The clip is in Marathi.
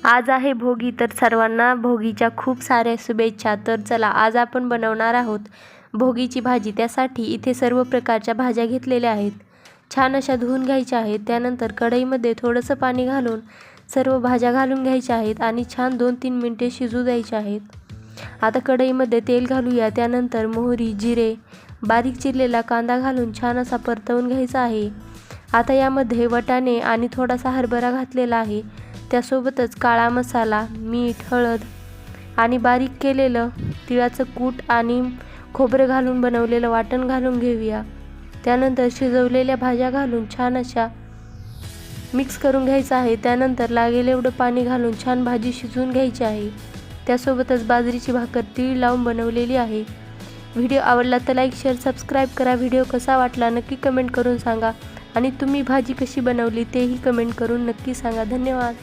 आज आहे भोगी, तर सर्वांना भोगीच्या खूप साऱ्या शुभेच्छा. तर चला, आज आपण बनवणार आहोत भोगीची भाजी. त्यासाठी इथे सर्व प्रकारच्या भाज्या घेतलेल्या आहेत. छान अशा धुवून घ्यायच्या आहेत. त्यानंतर कढईमध्ये थोडंसं पाणी घालून सर्व भाज्या घालून घ्यायच्या आहेत आणि छान 2-3 मिनिटे शिजू द्यायच्या आहेत. आता कढईमध्ये तेल घालूया. त्यानंतर मोहरी, जिरे, बारीक चिरलेला कांदा घालून छान असा परतवून घ्यायचा आहे. आता यामध्ये वाटाणे आणि थोडासा हरभरा घातलेला आहे. त्यासोबतच काळा मसाला, मीठ, हळद आणि बारीक केलेलं तिळाचं कूट आणि खोबरं घालून बनवलेलं वाटण घालून घेऊया. त्यानंतर शिजवलेल्या भाज्या घालून छान अशा मिक्स करून घ्यायचं आहे. त्यानंतर लागेल एवढं पाणी घालून छान भाजी शिजवून घ्यायची आहे. त्यासोबतच बाजरीची भाकर तीळ लावून बनवलेली आहे. व्हिडिओ आवडला तर लाईक, शेअर, सबस्क्राईब करा. व्हिडिओ कसा वाटला नक्की कमेंट करून सांगा आणि तुम्ही भाजी कशी बनवली तेही कमेंट करून नक्की सांगा. धन्यवाद.